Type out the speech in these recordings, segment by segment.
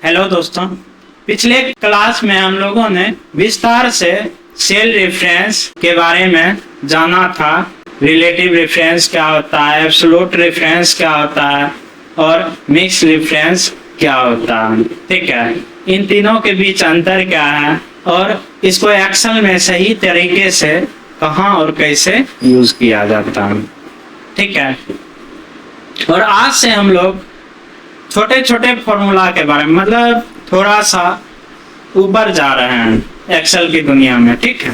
Hello दोस्तों, पिछले class में हम लोगों ने विस्तार से सेल रेफरेंस के बारे में जाना था। रिलेटिव रेफरेंस क्या होता है, एब्सोल्यूट रेफरेंस क्या होता है और मिक्स रेफरेंस क्या होता है। ठीक है, इन तीनों के बीच अंतर क्या है और इसको एक्सेल में सही तरीके से कहाँ और कैसे यूज किया जाता है। ठीक है, और आज से हम लोग छोटे छोटे फॉर्मूला के बारे में, मतलब थोड़ा सा ऊपर जा रहे हैं एक्सेल की दुनिया में। ठीक है,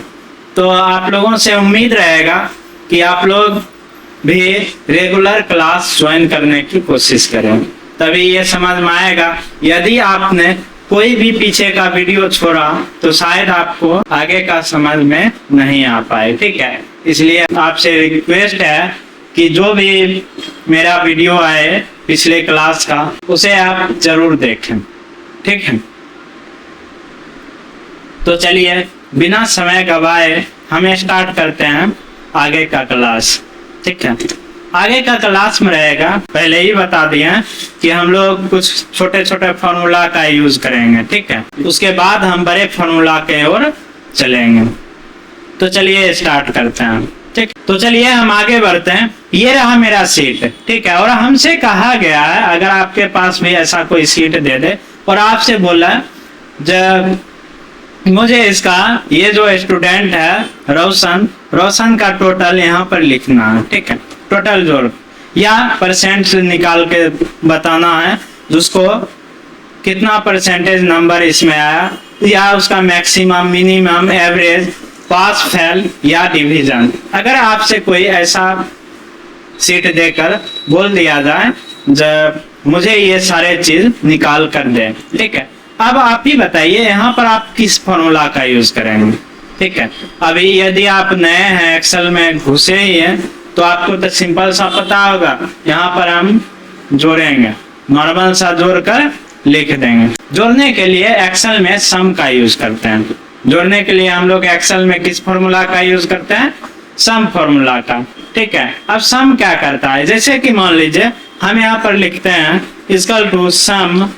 तो आप लोगों से उम्मीद रहेगा कि आप लोग भी रेगुलर क्लास ज्वाइन करने की कोशिश करें, तभी ये समझ में आएगा। यदि आपने कोई भी पीछे का वीडियो छोड़ा तो शायद आपको आगे का समझ में नहीं आ पाए। ठीक है, इसलिए आपसे रिक्वेस्ट है कि जो भी मेरा वीडियो आए पिछले क्लास का, उसे आप जरूर देखें। ठीक है, तो चलिए बिना समय गवाए हम स्टार्ट करते हैं आगे का क्लास। ठीक है, आगे का क्लास में रहेगा, पहले ही बता दिए कि हम लोग कुछ छोटे छोटे फॉर्मूला का यूज करेंगे। ठीक है, उसके बाद हम बड़े फॉर्मूला के ओर चलेंगे। तो चलिए स्टार्ट करते हैं। ठीक, तो चलिए हम आगे बढ़ते हैं। ये रहा मेरा सीट। ठीक है, और हमसे कहा गया है अगर आपके पास भी ऐसा कोई सीट दे दे और आपसे बोला जब मुझे इसका ये जो स्टूडेंट है रोशन का टोटल यहाँ पर लिखना है। ठीक है, टोटल जोड़ या परसेंट से निकाल के बताना है जिसको कितना परसेंटेज नंबर इसमें आया, या उसका मैक्सिमम, मिनिमम, एवरेज, पास, फेल या डिवीजन। अगर आपसे कोई ऐसा सीट देकर बोल दिया जाए जब मुझे ये सारे चीज निकाल कर दे। ठीक है, अब आप ही बताइए यहाँ पर आप किस फॉर्मूला का यूज करेंगे। ठीक है, अभी यदि आप नए हैं एक्सेल में घुसे ही हैं तो आपको तो सिंपल सा पता होगा, यहाँ पर हम जोड़ेंगे, नॉर्मल सा जोड़कर लिख देंगे। जोड़ने के लिए एक्सेल में सम का यूज करते हैं। जोड़ने के लिए हम लोग एक्सेल में किस फॉर्मूला का यूज करते हैं? सम फॉर्मूला का। ठीक है, अब सम क्या करता है, जैसे कि मान लीजिए हम यहाँ पर लिखते हैं इक्वल टू सम।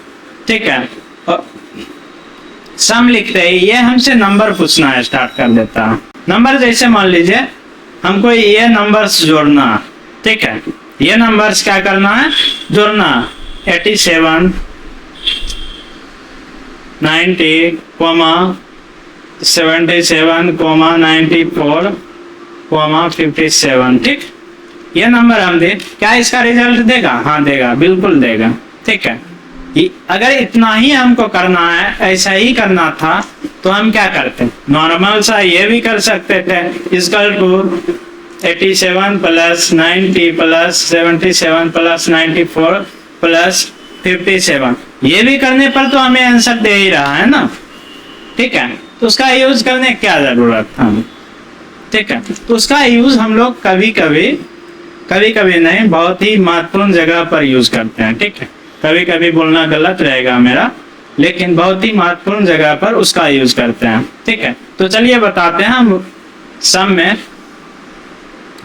ठीक है, सम लिखते ही ये हमसे नंबर पूछना स्टार्ट कर देता है। नंबर जैसे मान लीजिए हमको ये नंबर्स जोड़ना। ठीक है, ये नंबर्स क्या करना है? जोड़ना। 87, 90, 77, 94, 57। ठीक, ये नंबर हम दे, क्या इसका रिजल्ट देगा? हाँ देगा, बिल्कुल देगा। ठीक है, अगर इतना ही हमको करना है, ऐसा ही करना था तो हम क्या करते? नॉर्मल सा ये भी कर सकते थे, equal to 87 plus 90 plus 77 plus 94 plus 57। ये भी करने पर तो हमें आंसर दे ही रहा है ना। ठीक है, तो उसका यूज करने क्या जरूरत था? ठीक है, तो उसका यूज हम लोग कभी कभी नहीं, बहुत ही महत्वपूर्ण जगह पर यूज करते हैं। ठीक है, कभी कभी बोलना गलत रहेगा मेरा, लेकिन बहुत ही महत्वपूर्ण जगह पर उसका यूज करते हैं। ठीक है, तो चलिए बताते हैं हम सम में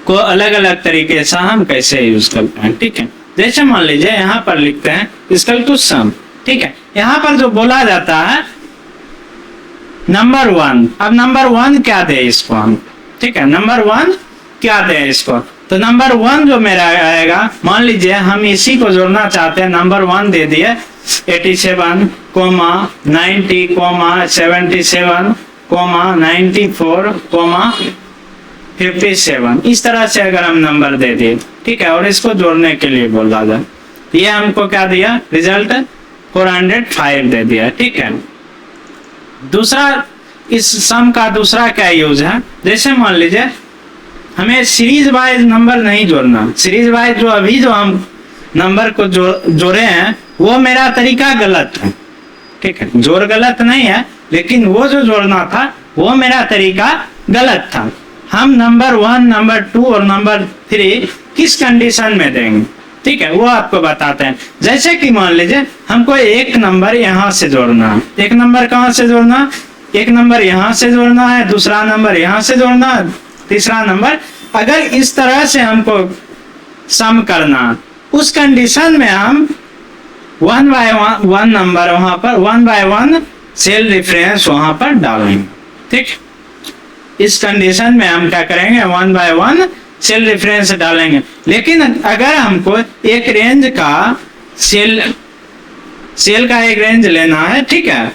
को अलग अलग तरीके से हम कैसे यूज करते हैं। ठीक है, जैसे मान लीजिए यहाँ पर लिखते हैं इक्वल टू सम। ठीक है, यहाँ पर जो बोला जाता है नंबर 1। अब नंबर 1 क्या दे इसको हम? ठीक है, नंबर 1 क्या दे इसको? तो नंबर 1 जो मेरा आएगा, मान लीजिए हम इसी को जोड़ना चाहते हैं, नंबर 1 दे दिए 87, 90, 77, 94, 57। इस तरह से अगर हम नंबर दे दिए, ठीक है, और इसको जोड़ने के लिए बोला जाए, ये हमको क्या दिया? रिजल्ट 405 दे दिया। ठीक है, दूसरा इस सम का दूसरा क्या यूज है? जैसे मान लीजिए हमें सीरीज वाइज नंबर नहीं जोड़ना। सीरीज वाइज जो अभी जो हम नंबर को जोड़े हैं वो मेरा तरीका गलत है। ठीक है, जोड़ गलत नहीं है, लेकिन वो जो जोड़ना था वो मेरा तरीका गलत था। हम नंबर 1, नंबर 2 और नंबर 3 किस कंडीशन में देंगे? ठीक है, वो आपको बताते हैं। जैसे कि मान लीजिए हमको एक नंबर यहाँ से जोड़ना है। एक नंबर कहाँ से जोड़ना? एक नंबर यहाँ से जोड़ना है, दूसरा नंबर यहाँ से जोड़ना है, तीसरा नंबर। अगर इस तरह से हमको सम करना, उस कंडीशन में हम वन बाय वन नंबर वहां पर, one by one cell reference वहां पर डालेंगे। ठीक, इस कंडीशन में हम क्या करेंगे, one by one cell reference डालेंगे। लेकिन अगर हमको एक रेंज का सेल का एक रेंज लेना है, ठीक है,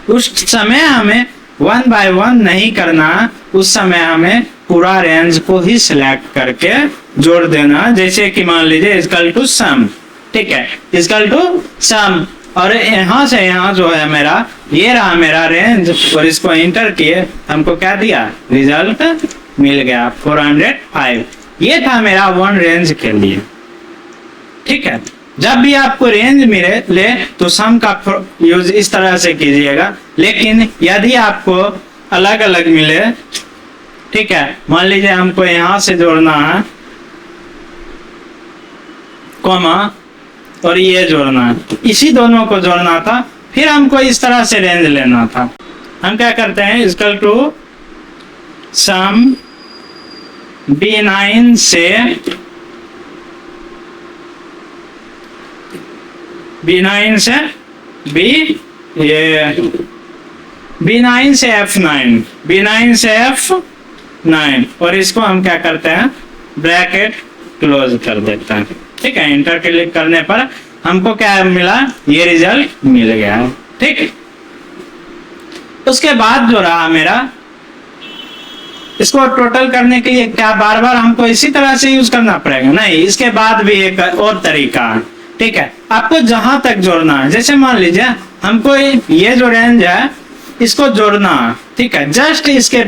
उस समय हमें वन बाय वन नहीं करना, उस समय हमें पूरा रेंज को ही सिलेक्ट करके जोड़ देना। जैसे कि मान लीजिए इक्वल टू सम, ठीक है, इक्वल टू सम, और यहाँ से यहाँ जो है मेरा, ये रहा मेरा रेंज, और इसको इंटर किए, हमको क्या दिया, रिजल्ट मिल गया 405। ये था मेरा वन रेंज के लिए। ठीक है, जब भी आपको रेंज मिले ले तो सम का यूज इस तरह से कीजिएगा। लेकिन यदि आपको अलग अलग मिले, ठीक है, मान लीजिए हमको यहाँ से जोड़ना है कॉमा, और ये जोड़ना है, इसी दोनों को जोड़ना था, फिर हमको इस तरह से रेंज लेना था। हम क्या करते हैं, इक्वल टू सम B9 से B9 से B9 से F9, B9 से F9, और इसको हम क्या करते हैं, ब्रैकेट क्लोज कर देते हैं। ठीक है, इंटर क्लिक करने पर हमको क्या मिला, ये रिजल्ट मिल गया है। ठीक, उसके बाद जो रहा मेरा, इसको टोटल करने के लिए क्या बार बार हमको इसी तरह से यूज करना पड़ेगा, नहीं, इसके बाद भी एक और तरीका है। ठीक है, आपको जहां तक जोड़ना है, जैसे मान लीजिए हमको ये जो रेंज है इसको जोड़ना है, ठीक है, जस्ट इसके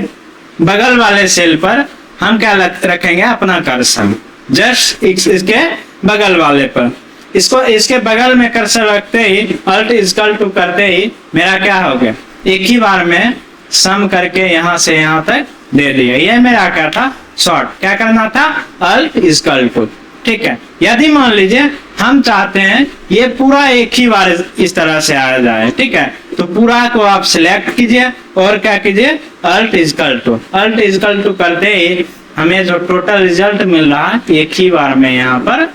बगल वाले सेल पर हम क्या रखेंगे, अपना कर्सर, जस्ट इसके बगल वाले पर, इसको इसके बगल में कर्सर रखते ही, अल्ट इक्वल टू करते ही मेरा क्या हो गया, एक ही बार में सम करके यहाँ से यहाँ तक दे दिया। ये मेरा क्या था, शॉर्ट, क्या करना था, अल्ट इक्वल टू। ठीक है, यदि मान लीजिए हम चाहते हैं ये पूरा एक ही बार इस तरह से आ जाए, ठीक है, तो पूरा को आप सिलेक्ट कीजिए और क्या कीजिए, alt equal to, alt equal to करते ही हमें जो टोटल रिजल्ट मिल रहा है एक ही बार में यहाँ पर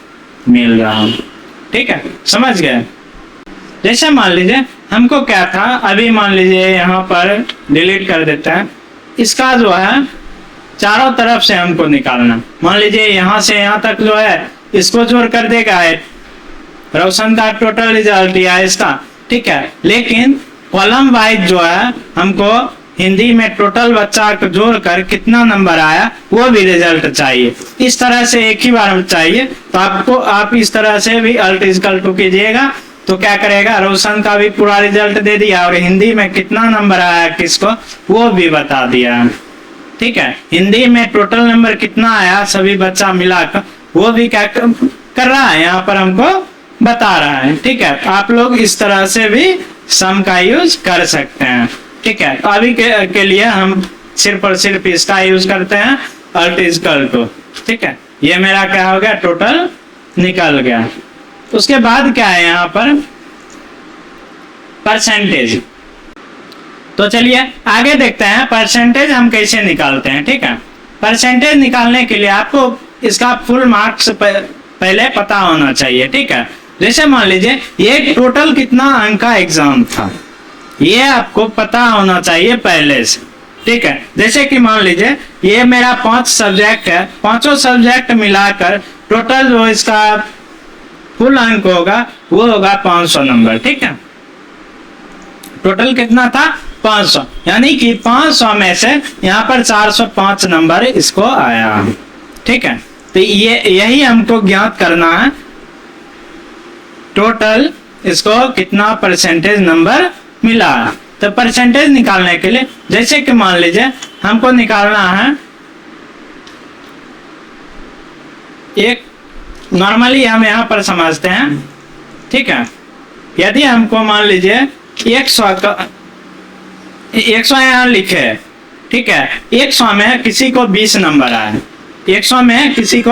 मिल रहा है। ठीक है, समझ गए। जैसे मान लीजिए हमको क्या था, अभी मान लीजिए यहाँ पर डिलीट कर देते हैं, इसका जो है चारों तरफ से हमको निकालना। मान लीजिए यहाँ से यहाँ तक जो है इसको जोड़ कर देगा है रोशन का टोटल रिजल्ट या इसका, ठीक है, लेकिन कॉलम वाइज जो है हमको हिंदी में टोटल बच्चा को जोड़कर कितना नंबर आया वो भी रिजल्ट चाहिए। इस तरह से एक ही बार चाहिए, तो आपको आप इस तरह से भी अल्ट इक्वल टू कीजिएगा, तो क्या करेगा, रोशन का भी पूरा रिजल्ट दे दिया और हिंदी में कितना नंबर आया किसको वो भी बता दिया। ठीक है, हिंदी में टोटल नंबर कितना आया सभी बच्चा मिलाकर वो भी क्या कर रहा है, यहाँ पर हमको बता रहा है। ठीक है, आप लोग इस तरह से भी सम का यूज कर सकते हैं। ठीक है, तो अभी के लिए हम सिर्फ और सिर्फ इसका यूज करते हैं, अल्ट इक्वल टू। ठीक है, ये मेरा क्या हो गया, टोटल निकल गया। उसके बाद क्या है यहाँ पर, परसेंटेज। तो चलिए आगे देखते हैं परसेंटेज हम कैसे निकालते हैं। ठीक है, परसेंटेज निकालने के लिए आपको इसका फुल मार्क्स पहले पता होना चाहिए। ठीक है, जैसे मान लीजिए ये टोटल कितना अंक का एग्जाम था, ये आपको पता होना चाहिए पहले से। ठीक है, जैसे कि मान लीजिए ये मेरा 5 सब्जेक्ट है, पांचों सब्जेक्ट मिलाकर टोटल जो इसका फुल अंक होगा वो होगा 500 नंबर। ठीक है, टोटल कितना था, 500, यानी कि 500 में से यहाँ पर 405 नंबर इसको आया। ठीक है, तो ये यही हमको ज्ञात करना है, टोटल इसको कितना परसेंटेज नंबर मिला। तो परसेंटेज निकालने के लिए जैसे कि मान लीजिए हमको निकालना है, एक नॉर्मली हम यहाँ पर समझते हैं। ठीक है, यदि हमको मान लीजिए 100 यहाँ लिखे, ठीक है, 100 में किसी को 20 नंबर आया, 100 में किसी को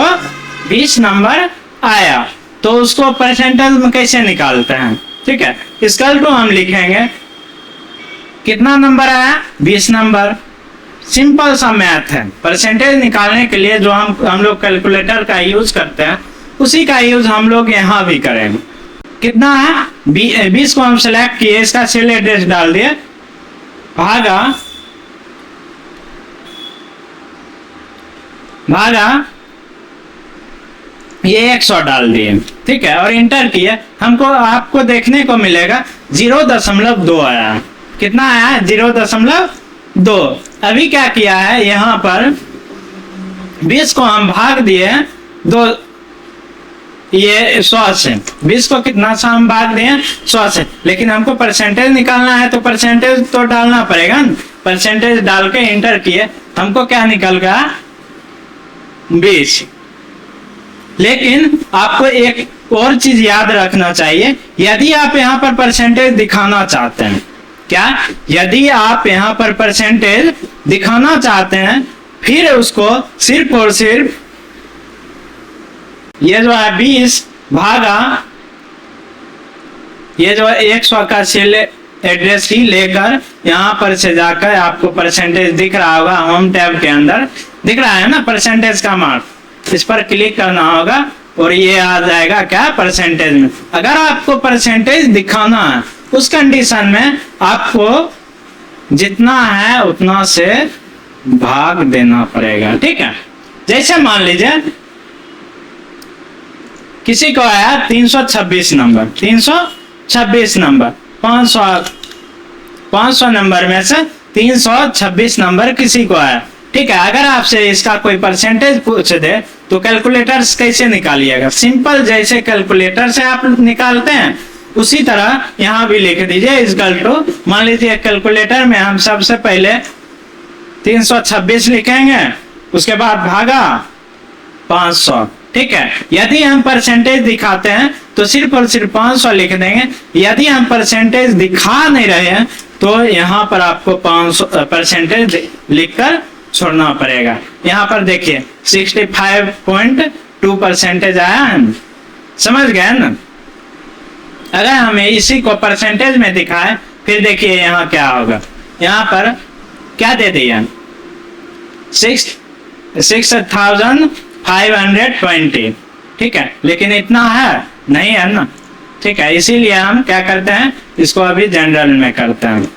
20 नंबर आया, तो उसको परसेंटेज में कैसे निकालते हैं। ठीक है, इक्वल टू हम लिखेंगे कितना नंबर आया, 20 नंबर। सिंपल सा मैथ है, परसेंटेज निकालने के लिए जो हम लोग कैलकुलेटर का यूज करते हैं उसी का यूज हम लोग यहाँ भी करेंगे। कितना है 20 को हम सेलेक्ट किए, इसका सेल एड्रेस डाल दिए, भागा ये 100 डाल दिए, ठीक है, और इंटर किए, हमको आपको देखने को मिलेगा 0.2 आया। कितना आया 0.2। अभी क्या किया है, यहाँ पर 20 को हम भाग दिए 2, ये 100 से 20 को कितना सा हम भाग दिए 100 से, लेकिन हमको परसेंटेज निकालना है तो परसेंटेज तो डालना पड़ेगा ना। परसेंटेज डाल के इंटर किए, हमको क्या निकल गया 20। लेकिन आपको एक और चीज याद रखना चाहिए, यदि आप यहाँ पर परसेंटेज दिखाना चाहते हैं, क्या यदि आप यहाँ पर परसेंटेज दिखाना चाहते हैं, फिर उसको सिर्फ और सिर्फ ये जो है 20 भागा ये जो है 100 का सेल एड्रेस ही लेकर यहाँ पर से जाकर आपको परसेंटेज दिख रहा होगा, होम टैब के अंदर दिख रहा है ना परसेंटेज का मार्क, इस पर क्लिक करना होगा और ये आ जाएगा क्या परसेंटेज में। अगर आपको परसेंटेज दिखाना है उस कंडीशन में आपको जितना है उतना से भाग देना पड़ेगा, ठीक है। जैसे मान लीजिए किसी को आया 326 नंबर, 326 नंबर 500 नंबर में से 326 नंबर किसी को आया, ठीक है। अगर आपसे इसका कोई परसेंटेज पूछ दे तो कैलकुलेटर कैसे निकालिएगा, सिंपल जैसे कैलकुलेटर से आप निकालते हैं उसी तरह यहाँ भी लिख दीजिए इक्वल टू, मान लीजिए कैलकुलेटर में हम सबसे पहले 326 लिखेंगे, उसके बाद भागा 500, ठीक है। यदि हम परसेंटेज दिखाते हैं तो सिर्फ और सिर्फ 500 लिख देंगे, यदि हम परसेंटेज दिखा नहीं रहे हैं तो यहाँ पर आपको 500 परसेंटेज लिखकर छोड़ना पड़ेगा। यहाँ पर देखिए 65.2 परसेंटेज आया है, समझ गए ना। अगर हमें इसी को परसेंटेज में दिखाए फिर देखिए यहाँ क्या होगा, यहाँ पर क्या दे दिया 6520, ठीक है, लेकिन इतना है नहीं है ना, ठीक है। इसीलिए हम क्या करते हैं, इसको अभी जनरल में करते हैं।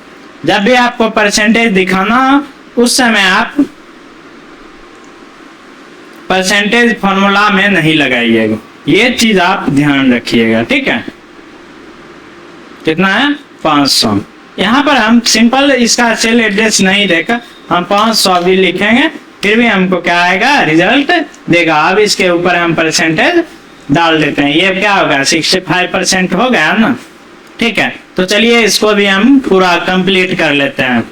जब भी आपको परसेंटेज दिखाना उस समय आप परसेंटेज फॉर्मूला में नहीं लगाइएगा, ये चीज आप ध्यान रखिएगा, ठीक है। कितना है 500। यहाँ पर हम सिंपल इसका सेल एड्रेस नहीं देकर हम 500 भी लिखेंगे, फिर भी हमको क्या आएगा रिजल्ट देगा। अब इसके ऊपर हम परसेंटेज डाल देते हैं, ये क्या होगा 65% हो गया ना, ठीक है। तो चलिए इसको भी हम पूरा कंप्लीट कर लेते हैं।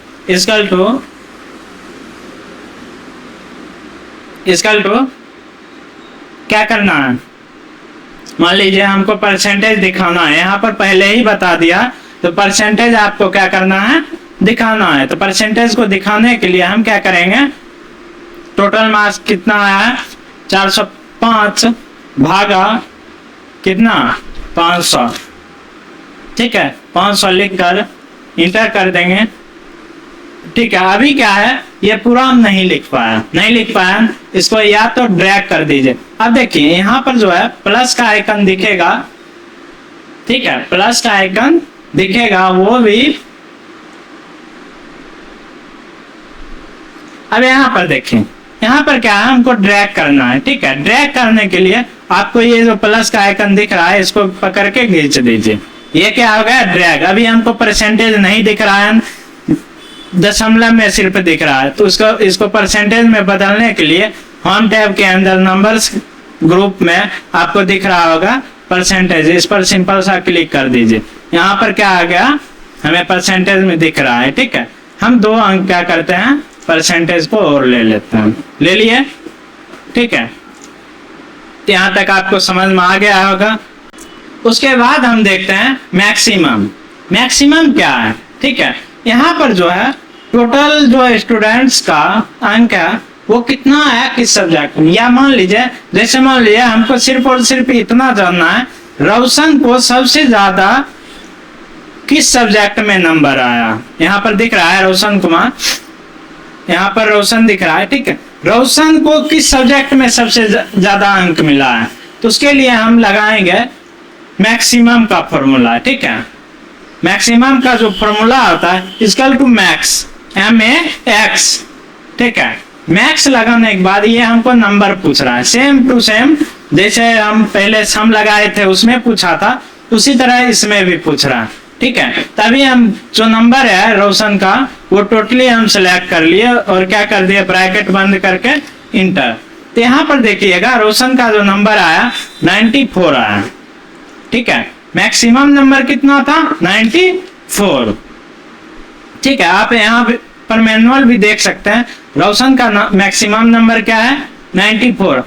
इक्वल टू क्या करना है, मान लीजिए हमको परसेंटेज दिखाना है, यहाँ पर पहले ही बता दिया, तो परसेंटेज आपको क्या करना है दिखाना है। तो परसेंटेज को दिखाने के लिए हम क्या करेंगे, टोटल मार्क्स कितना है 405 भागा कितना 500, ठीक है, 500 लिख कर इंटर कर देंगे, ठीक है। अभी क्या है ये पूरा हम नहीं लिख पाया, इसको या तो ड्रैग कर दीजिए। अब देखिए यहाँ पर जो है प्लस का आइकन दिखेगा, ठीक है, प्लस का आइकन दिखेगा, वो भी अब यहाँ पर देखिए, यहाँ पर क्या है हमको ड्रैग करना है, ठीक है। ड्रैग करने के लिए आपको ये जो प्लस का आइकन दिख रहा है इसको पकड़ के खींच दीजिए, ये क्या हो गया ड्रैग। अभी हमको परसेंटेज नहीं दिख रहा है, दशमलव में सिर्फ दिख रहा है, तो इसको परसेंटेज में बदलने के लिए होम टैब के अंदर नंबर्स ग्रुप में आपको दिख रहा होगा परसेंटेज, इस पर सिंपल सा क्लिक कर दीजिए। यहाँ पर क्या आ गया हमें परसेंटेज में दिख रहा है, ठीक है। हम 2 अंक क्या करते हैं परसेंटेज को और ले लेते हैं, ले लिए, ठीक है। यहाँ तक आपको समझ में आ गया होगा। उसके बाद हम देखते हैं मैक्सिमम क्या है, ठीक है। यहाँ पर जो है टोटल जो स्टूडेंट्स का अंक है वो कितना है किस सब्जेक्ट में, या मान लीजिए जैसे मान लीजिए हमको सिर्फ और सिर्फ इतना जानना है रोशन को सबसे ज्यादा किस सब्जेक्ट में नंबर आया। यहाँ पर दिख रहा है रोशन कुमार, यहाँ पर रोशन दिख रहा है, ठीक है। रोशन को किस सब्जेक्ट में सबसे ज्यादा अंक मिला है, तो उसके लिए हम लगाएंगे मैक्सिमम का फॉर्मूला, ठीक है। मैक्सिमम का जो फॉर्मूला होता है इक्वल टू मैक्स, MAX, ठीक है। मैक्स लगाने के बाद ये हमको नंबर पूछ रहा है, सेम टू सेम जैसे हम पहले सम लगाए थे उसमें पूछा था, उसी तरह इसमें भी पूछ रहा है, ठीक है। तभी हम जो नंबर है रोशन का वो टोटली हम सिलेक्ट कर लिए और क्या कर दिए, ब्रैकेट बंद करके इंटर। तो यहाँ पर देखिएगा रोशन का जो नंबर आया 94 आया, ठीक है। मैक्सिमम नंबर कितना था, 94, ठीक है। आप यहाँ पर मैनुअल भी देख सकते हैं, रोशन का मैक्सिमम नंबर क्या है, 94।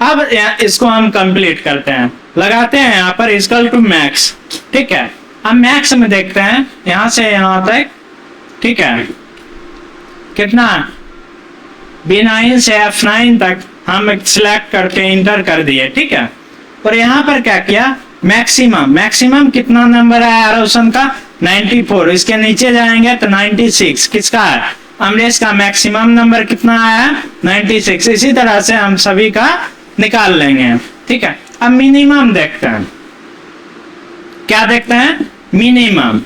अब इसको हम कंप्लीट करते हैं, लगाते हैं यहाँ पर इक्वल टू मैक्स, ठीक है। अब मैक्स में देखते हैं यहाँ से यहाँ तक, ठीक है, कितना B9 से F9 तक हम सिलेक्ट करके इंटर कर दिए, ठीक है। और यहाँ पर क्या किया, मैक्सिमम, मैक्सिमम कितना नंबर आया रोशन का, 94। इसके नीचे जाएंगे तो 96 किसका है, अमरेश का मैक्सिमम नंबर कितना आया, 96। इसी तरह से हम सभी का निकाल लेंगे, ठीक है। अब मिनिमम देखते हैं, क्या देखते हैं, मिनिमम।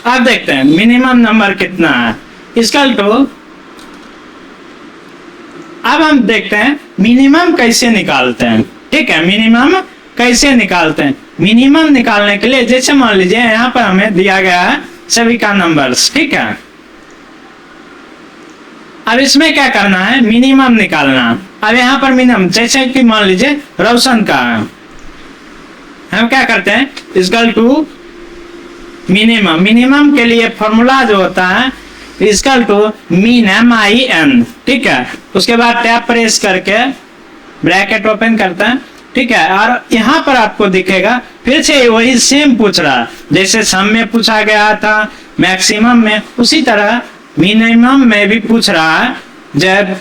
अब देखते हैं मिनिमम नंबर कितना है, इक्वल टू, अब हम देखते हैं मिनिमम कैसे निकालते हैं, ठीक है। मिनिमम कैसे निकालते हैं, मिनिमम निकालने के लिए जैसे मान लीजिए यहाँ पर हमें दिया गया है सभी का नंबर्स, ठीक है। अब इसमें क्या करना है, मिनिमम निकालना। अब यहाँ पर मिनिमम जैसे कि मान लीजिए रोशन का है, हम क्या करते हैं, इक्वल टू मिनिमम। मिनिमम के लिए फॉर्मूला जो होता है इक्वल टू मीन, MIN, ठीक है। उसके बाद टैब प्रेस करके ब्रैकेट ओपन करते हैं, ठीक है। और यहाँ पर आपको दिखेगा फिर से वही सेम पूछ रहा है, जैसे सम में पूछा गया था, मैक्सिमम में, उसी तरह मिनिमम में भी पूछ रहा है। जब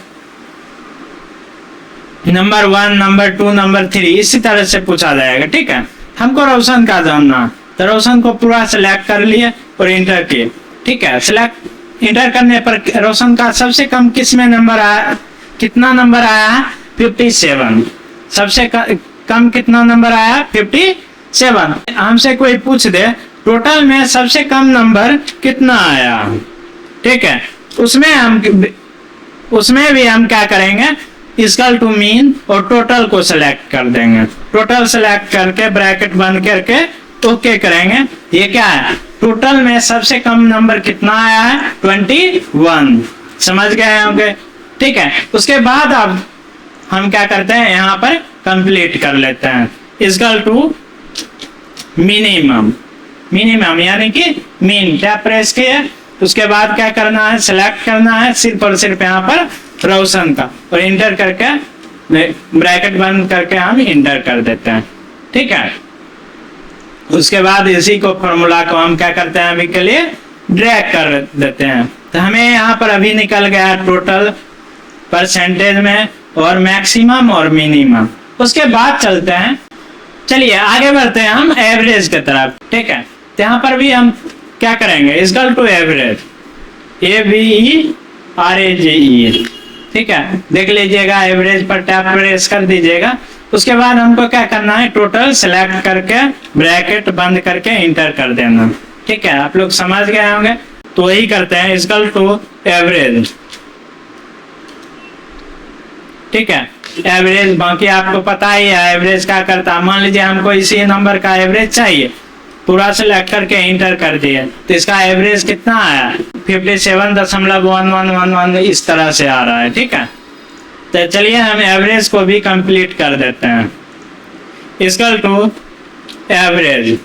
नंबर 1, नंबर 2, नंबर 3 इसी तरह से पूछा जाएगा, ठीक है। हमको रोशन का जानना, तो रोशन को पूरा सिलेक्ट कर लिए और इंटर किए, ठीक है। सिलेक्ट इंटर करने पर रोशन का सबसे कम किस में नंबर आया, कितना नंबर आया, 57। सबसे कम कितना नंबर आया, 57। हमसे कोई पूछ दे टोटल में सबसे कम नंबर कितना आया, ठीक है, उसमें भी हम क्या करेंगे, इक्वल टू मीन और टोटल को सिलेक्ट कर देंगे। टोटल सिलेक्ट करके ब्रैकेट बंद करके ओके करेंगे। ये क्या है, टोटल में सबसे कम नंबर कितना आया है, 21। समझ गए होंगे, ठीक है। उसके बाद अब हम क्या करते हैं, यहाँ पर कंप्लीट कर लेते हैं, इक्वल टू मिनिमम। मिनिमम यानी कि मीन, टैब प्रेस किया, उसके बाद क्या करना है, सिलेक्ट करना है सिर्फ और सिर्फ यहाँ पर रोशन का, और इंटर करके ब्रैकेट बंद करके हम इंटर कर देते हैं, ठीक है। उसके बाद इसी को फॉर्मूला को हम क्या करते हैं, अभी के लिए ड्रैग कर देते हैं। तो हमें यहाँ पर अभी निकल गया टोटल परसेंटेज में और मैक्सिमम और मिनिमम। उसके बाद चलते हैं, चलिए आगे बढ़ते हैं हम एवरेज की तरफ, ठीक है। तो यहाँ पर भी हम क्या करेंगे, इक्वल टू एवरेज, AVERAGE, ठीक है। देख लीजिएगा, एवरेज पर टैब प्रेस कर दीजिएगा। उसके बाद हमको क्या करना है, टोटल सिलेक्ट करके ब्रैकेट बंद करके इंटर कर देना, ठीक है। आप लोग समझ गए होंगे, तो वही करते हैं, इक्वल टू एवरेज, ठीक है। एवरेज बाकी आपको पता ही है एवरेज क्या करता है। मान लीजिए हमको इसी नंबर का एवरेज चाहिए, पूरा सिलेक्ट करके इंटर कर दिए, तो इसका एवरेज कितना आया, 57.1111 इस तरह से आ रहा है, ठीक है। तो चलिए हम एवरेज को भी कंप्लीट कर देते हैं, इक्वल टू एवरेज,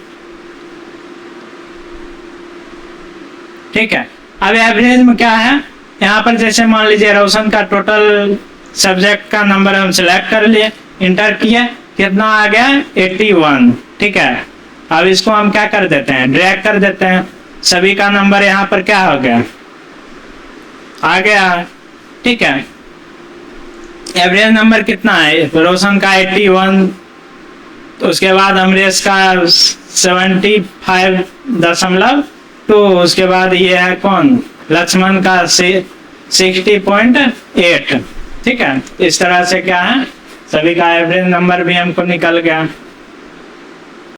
ठीक है। अब एवरेज में क्या है, यहाँ पर जैसे मान लीजिए रोशन का टोटल सब्जेक्ट का नंबर हम सिलेक्ट कर लिए, इंटर किए, कितना आ गया, 81, ठीक है। अब इसको हम क्या कर देते हैं, ड्रैग कर देते हैं, सभी का नंबर यहाँ पर क्या हो गया, आ गया, ठीक है। एवरेज नंबर कितना है, रोशन का 81, तो उसके बाद अमरेश का 75.2, उसके बाद ये है कौन, लक्ष्मण का 60.8, ठीक है। इस तरह से क्या है, सभी का एवरेज नंबर भी हमको निकल गया।